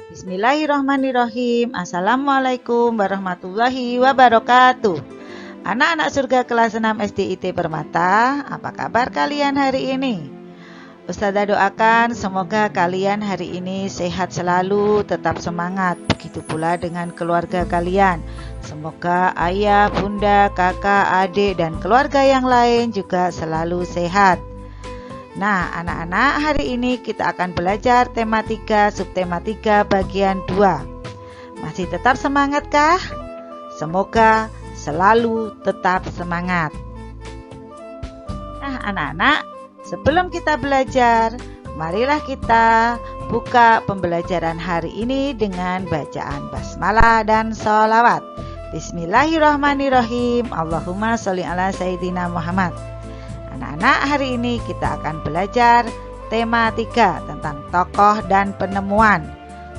Bismillahirrahmanirrahim. Assalamualaikum warahmatullahi wabarakatuh. Anak-anak surga kelas 6 SD IT Permata, apa kabar kalian hari ini? Ustazah doakan semoga kalian hari ini sehat selalu, tetap semangat. Begitu pula dengan keluarga kalian. Semoga ayah, bunda, kakak, adik, dan keluarga yang lain juga selalu sehat. Nah, anak-anak, hari ini kita akan belajar tema 3, subtema 3, bagian 2. Masih tetap semangatkah? Semoga selalu tetap semangat. Nah, anak-anak, sebelum kita belajar, marilah kita buka pembelajaran hari ini dengan bacaan basmalah dan sholawat. Bismillahirrahmanirrahim. Allahumma sholli ala sayyidina Muhammad. Anak-anak, hari ini kita akan belajar tema 3 tentang tokoh dan penemuan.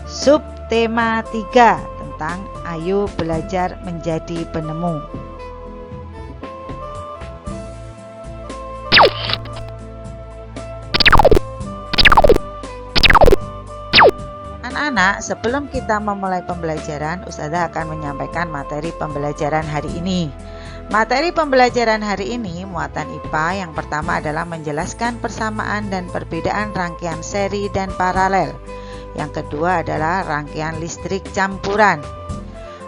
Subtema 3 tentang ayo belajar menjadi penemu. Anak-anak, sebelum kita memulai pembelajaran, Ustazah akan menyampaikan materi pembelajaran hari ini. Materi pembelajaran hari ini muatan IPA yang pertama adalah menjelaskan persamaan dan perbedaan rangkaian seri dan paralel. Yang kedua adalah rangkaian listrik campuran.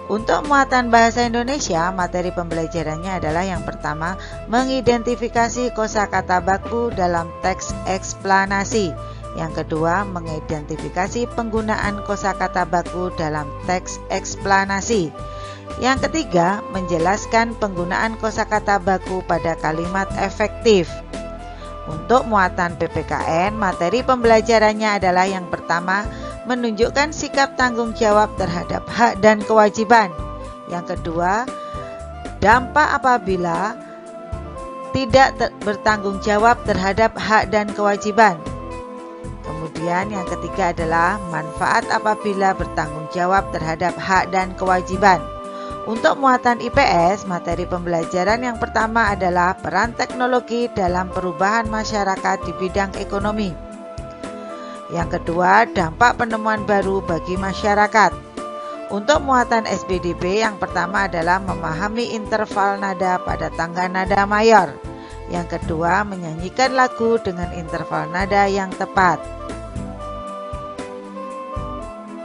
Untuk muatan bahasa Indonesia, materi pembelajarannya adalah yang pertama mengidentifikasi kosakata baku dalam teks eksplanasi. Yang kedua mengidentifikasi penggunaan kosakata baku dalam teks eksplanasi. Yang ketiga, menjelaskan penggunaan kosakata baku pada kalimat efektif. Untuk muatan PPKN, materi pembelajarannya adalah yang pertama, menunjukkan sikap tanggung jawab terhadap hak dan kewajiban. Yang kedua, dampak apabila tidak bertanggung jawab terhadap hak dan kewajiban. Kemudian yang ketiga adalah manfaat apabila bertanggung jawab terhadap hak dan kewajiban. Untuk muatan IPS, materi pembelajaran yang pertama adalah peran teknologi dalam perubahan masyarakat di bidang ekonomi. Yang kedua, dampak penemuan baru bagi masyarakat. Untuk muatan SPDB, yang pertama adalah memahami interval nada pada tangga nada mayor. Yang kedua, menyanyikan lagu dengan interval nada yang tepat.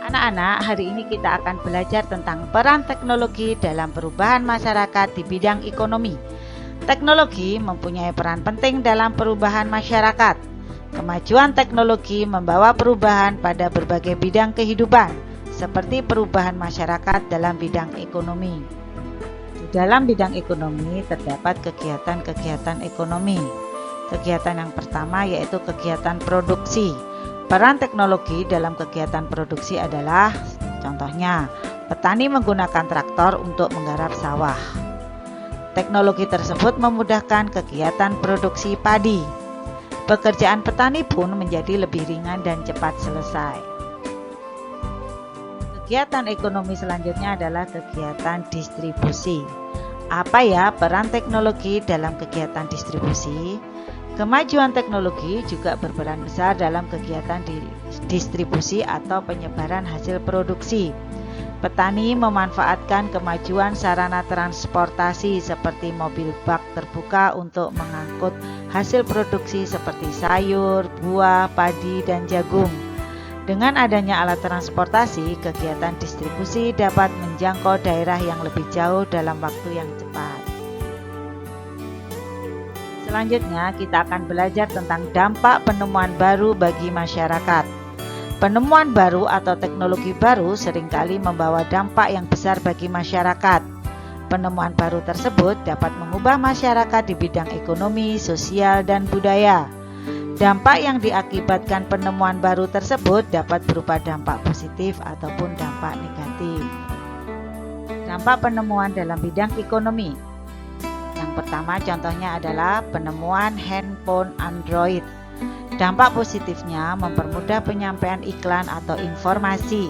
Anak-anak, hari ini kita akan belajar tentang peran teknologi dalam perubahan masyarakat di bidang ekonomi. Teknologi mempunyai peran penting dalam perubahan masyarakat. Kemajuan teknologi membawa perubahan pada berbagai bidang kehidupan, seperti perubahan masyarakat dalam bidang ekonomi. Di dalam bidang ekonomi terdapat kegiatan-kegiatan ekonomi. Kegiatan yang pertama yaitu kegiatan produksi. Peran teknologi dalam kegiatan produksi adalah, contohnya, petani menggunakan traktor untuk menggarap sawah. Teknologi tersebut memudahkan kegiatan produksi padi. Pekerjaan petani pun menjadi lebih ringan dan cepat selesai. Kegiatan ekonomi selanjutnya adalah kegiatan distribusi. Apa ya peran teknologi dalam kegiatan distribusi? Kemajuan teknologi juga berperan besar dalam kegiatan distribusi atau penyebaran hasil produksi. Petani memanfaatkan kemajuan sarana transportasi seperti mobil bak terbuka untuk mengangkut hasil produksi seperti sayur, buah, padi, dan jagung. Dengan adanya alat transportasi, kegiatan distribusi dapat menjangkau daerah yang lebih jauh dalam waktu yang cepat. Selanjutnya, kita akan belajar tentang dampak penemuan baru bagi masyarakat. Penemuan baru atau teknologi baru seringkali membawa dampak yang besar bagi masyarakat. Penemuan baru tersebut dapat mengubah masyarakat di bidang ekonomi, sosial, dan budaya. Dampak yang diakibatkan penemuan baru tersebut dapat berupa dampak positif ataupun dampak negatif. Dampak penemuan dalam bidang ekonomi. Yang pertama contohnya adalah penemuan handphone Android. Dampak positifnya mempermudah penyampaian iklan atau informasi.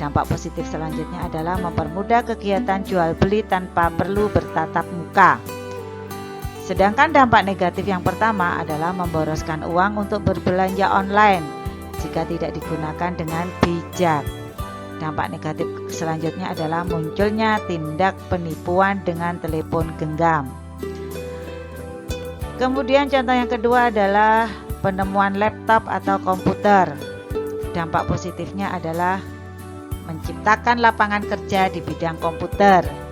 Dampak positif selanjutnya adalah mempermudah kegiatan jual beli tanpa perlu bertatap muka. Sedangkan dampak negatif yang pertama adalah memboroskan uang untuk berbelanja online jika tidak digunakan dengan bijak. Dampak negatif selanjutnya adalah munculnya tindak penipuan dengan telepon genggam. Kemudian contoh yang kedua adalah penemuan laptop atau komputer. Dampak positifnya adalah menciptakan lapangan kerja di bidang komputer.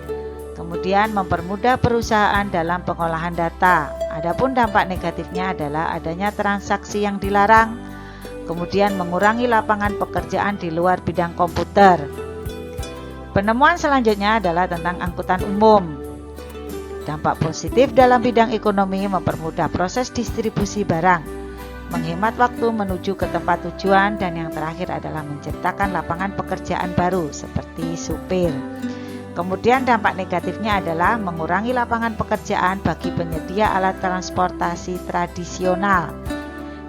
Kemudian mempermudah perusahaan dalam pengolahan data. Adapun dampak negatifnya adalah adanya transaksi yang dilarang, kemudian mengurangi lapangan pekerjaan di luar bidang komputer. Penemuan selanjutnya adalah tentang angkutan umum. Dampak positif dalam bidang ekonomi mempermudah proses distribusi barang, menghemat waktu menuju ke tempat tujuan, dan yang terakhir adalah menciptakan lapangan pekerjaan baru seperti supir. Kemudian dampak negatifnya adalah mengurangi lapangan pekerjaan bagi penyedia alat transportasi tradisional.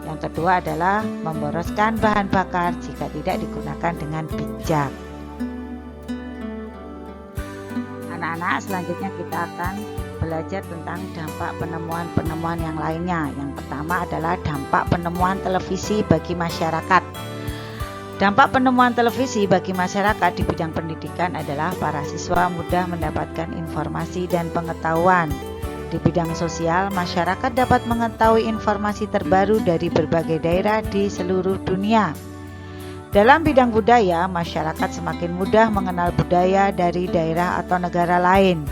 Yang kedua adalah memboroskan bahan bakar jika tidak digunakan dengan bijak. Anak-anak, selanjutnya kita akan belajar tentang dampak penemuan-penemuan yang lainnya. Yang pertama adalah dampak penemuan televisi bagi masyarakat. Dampak penemuan televisi bagi masyarakat di bidang pendidikan adalah para siswa mudah mendapatkan informasi dan pengetahuan. Di bidang sosial, masyarakat dapat mengetahui informasi terbaru dari berbagai daerah di seluruh dunia. Dalam bidang budaya, masyarakat semakin mudah mengenal budaya dari daerah atau negara lain.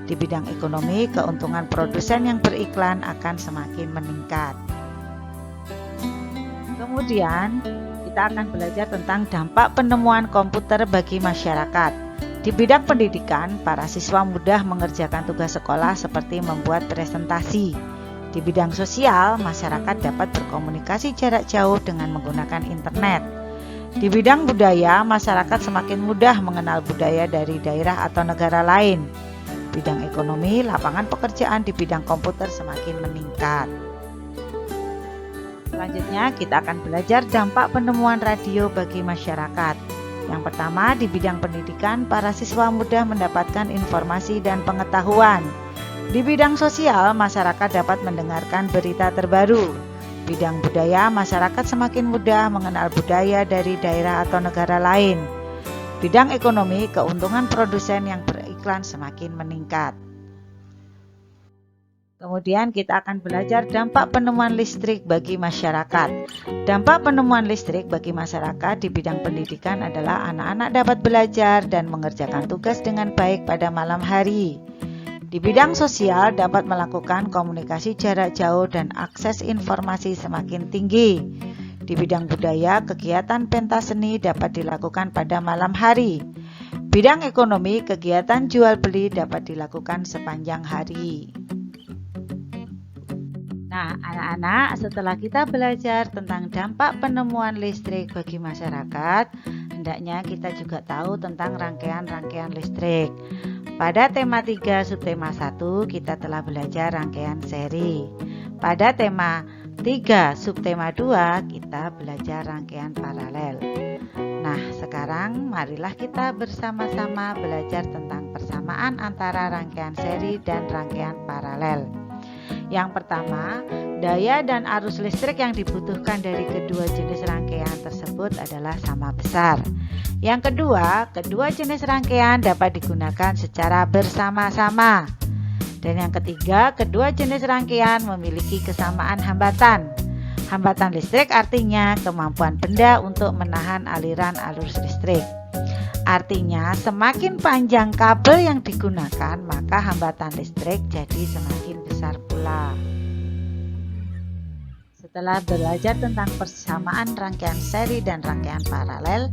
Di bidang ekonomi, keuntungan produsen yang beriklan akan semakin meningkat. Kemudian, kita akan belajar tentang dampak penemuan komputer bagi masyarakat. Di bidang pendidikan, para siswa mudah mengerjakan tugas sekolah seperti membuat presentasi. Di bidang sosial, masyarakat dapat berkomunikasi jarak jauh dengan menggunakan internet. Di bidang budaya, masyarakat semakin mudah mengenal budaya dari daerah atau negara lain. Bidang ekonomi, lapangan pekerjaan di bidang komputer semakin meningkat. Selanjutnya kita akan belajar dampak penemuan radio bagi masyarakat. Yang pertama, di bidang pendidikan, para siswa mudah mendapatkan informasi dan pengetahuan. Di bidang sosial, masyarakat dapat mendengarkan berita terbaru. Bidang budaya, masyarakat semakin mudah mengenal budaya dari daerah atau negara lain. Bidang ekonomi, keuntungan produsen yang beriklan semakin meningkat. Kemudian kita akan belajar dampak penemuan listrik bagi masyarakat. Dampak penemuan listrik bagi masyarakat di bidang pendidikan adalah anak-anak dapat belajar dan mengerjakan tugas dengan baik pada malam hari. Di bidang sosial dapat melakukan komunikasi jarak jauh dan akses informasi semakin tinggi. Di bidang budaya, kegiatan pentas seni dapat dilakukan pada malam hari. Bidang ekonomi, kegiatan jual beli dapat dilakukan sepanjang hari. Nah, anak-anak, setelah kita belajar tentang dampak penemuan listrik bagi masyarakat, hendaknya kita juga tahu tentang rangkaian-rangkaian listrik. Pada tema 3 subtema 1 kita telah belajar rangkaian seri. Pada tema 3 subtema 2 kita belajar rangkaian paralel. Nah, sekarang marilah kita bersama-sama belajar tentang persamaan antara rangkaian seri dan rangkaian paralel. Yang pertama, daya dan arus listrik yang dibutuhkan dari kedua jenis rangkaian tersebut adalah sama besar. Yang kedua, kedua jenis rangkaian dapat digunakan secara bersama-sama. Dan yang ketiga, kedua jenis rangkaian memiliki kesamaan hambatan. Hambatan listrik artinya kemampuan benda untuk menahan aliran arus listrik. Artinya, semakin panjang kabel yang digunakan, maka hambatan listrik jadi semakin besar pula. Setelah belajar tentang persamaan rangkaian seri dan rangkaian paralel,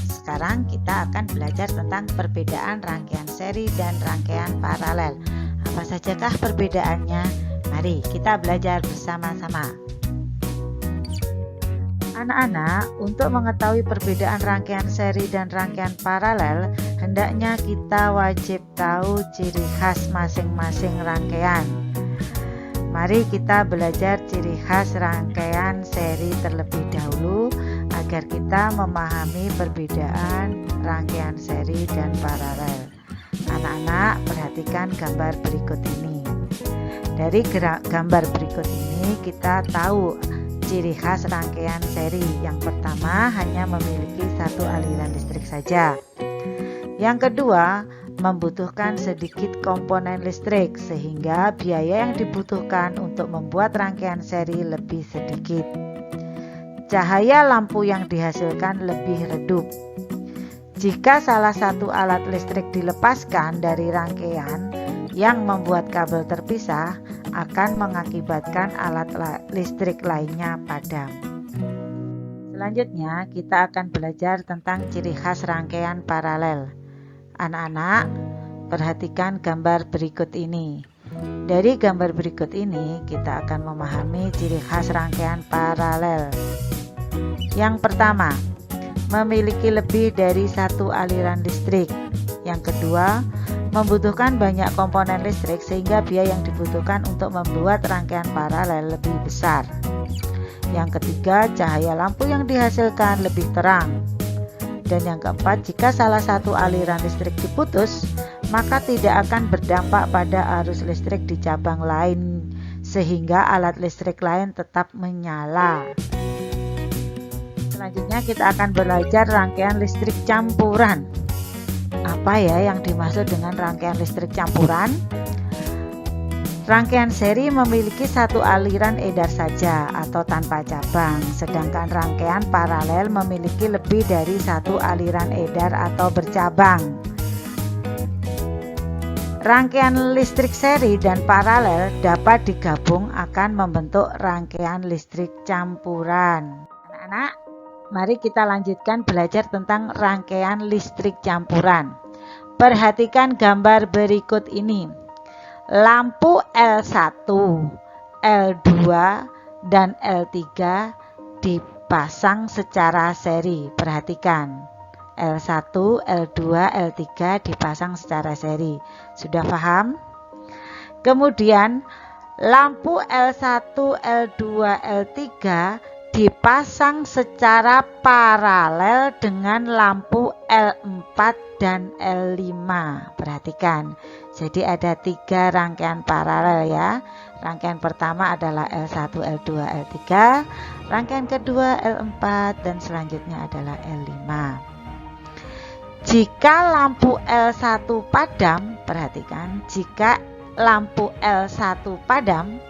sekarang kita akan belajar tentang perbedaan rangkaian seri dan rangkaian paralel. Apa sajakah perbedaannya? Mari kita belajar bersama-sama. Anak-anak, untuk mengetahui perbedaan rangkaian seri dan rangkaian paralel, hendaknya kita wajib tahu ciri khas masing-masing rangkaian. Mari kita belajar ciri khas rangkaian seri terlebih dahulu agar kita memahami perbedaan rangkaian seri dan paralel. Anak-anak, perhatikan gambar berikut ini. Dari gambar berikut ini kita tahu ciri khas rangkaian seri. Yang pertama, hanya memiliki satu aliran listrik saja. Yang kedua, membutuhkan sedikit komponen listrik sehingga biaya yang dibutuhkan untuk membuat rangkaian seri lebih sedikit. Cahaya lampu yang dihasilkan lebih redup. Jika salah satu alat listrik dilepaskan dari rangkaian yang membuat kabel terpisah, akan mengakibatkan alat listrik lainnya padam. Selanjutnya, kita akan belajar tentang ciri khas rangkaian paralel. Anak-anak, perhatikan gambar berikut ini. Dari gambar berikut ini, kita akan memahami ciri khas rangkaian paralel. Yang pertama, memiliki lebih dari satu aliran listrik. Yang kedua, membutuhkan banyak komponen listrik sehingga biaya yang dibutuhkan untuk membuat rangkaian paralel lebih besar. Yang ketiga, cahaya lampu yang dihasilkan lebih terang. Dan yang keempat, jika salah satu aliran listrik diputus, maka tidak akan berdampak pada arus listrik di cabang lain sehingga alat listrik lain tetap menyala. Selanjutnya kita akan belajar rangkaian listrik campuran. Apa ya yang dimaksud dengan rangkaian listrik campuran? Rangkaian seri memiliki satu aliran edar saja atau tanpa cabang, sedangkan rangkaian paralel memiliki lebih dari satu aliran edar atau bercabang. Rangkaian listrik seri dan paralel dapat digabung akan membentuk rangkaian listrik campuran. Anak-anak, mari kita lanjutkan belajar tentang rangkaian listrik campuran. Perhatikan gambar berikut ini. Lampu L1, L2, dan L3 dipasang secara seri. Perhatikan, L1, L2, L3 dipasang secara seri. Sudah paham? Kemudian lampu L1, L2, L3 dipasang secara paralel dengan lampu L4 dan L5. Perhatikan, jadi ada 3 rangkaian paralel ya. Rangkaian pertama adalah L1, L2, L3, rangkaian kedua L4, dan selanjutnya adalah L5. Jika lampu L1 padam, perhatikan, jika lampu L1 padam,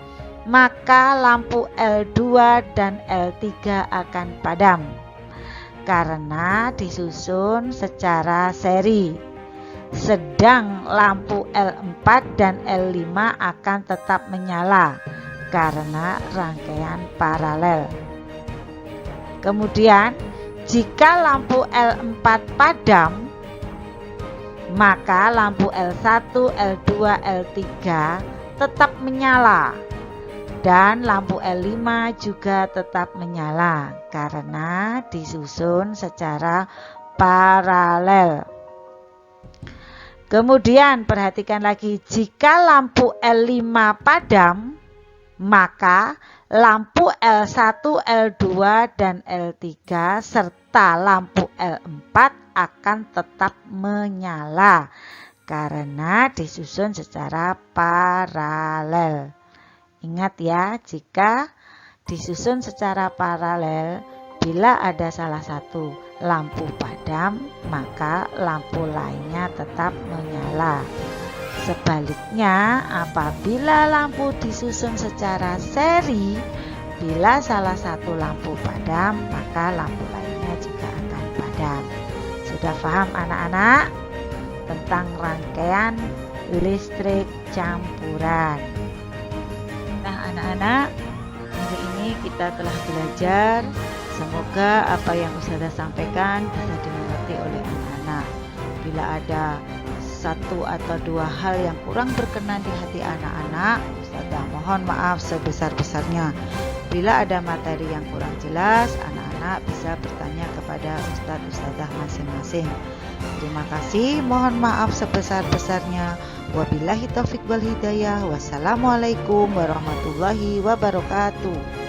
maka lampu L2 dan L3 akan padam karena disusun secara seri. Sedang lampu L4 dan L5 akan tetap menyala karena rangkaian paralel. Kemudian, jika lampu L4 padam, maka lampu L1, L2, L3 tetap menyala. Dan lampu L5 juga tetap menyala karena disusun secara paralel. Kemudian perhatikan lagi, jika lampu L5 padam, maka lampu L1, L2, dan L3 serta lampu L4 akan tetap menyala karena disusun secara paralel. Ingat ya, jika disusun secara paralel, bila ada salah satu lampu padam, maka lampu lainnya tetap menyala. Sebaliknya, apabila lampu disusun secara seri, bila salah satu lampu padam, maka lampu lainnya juga akan padam. Sudah paham anak-anak tentang rangkaian listrik campuran? Nah anak-anak, hari ini kita telah belajar. Semoga apa yang Ustazah sampaikan bisa dimengerti oleh anak-anak. Bila ada satu atau dua hal yang kurang berkenan di hati anak-anak, Ustazah mohon maaf sebesar-besarnya. Bila ada materi yang kurang jelas, anak-anak bisa bertanya kepada Ustazah masing-masing. Terima kasih, mohon maaf sebesar-besarnya. Wabillahi taufiq wal hidayah. Wassalamualaikum warahmatullahi wabarakatuh.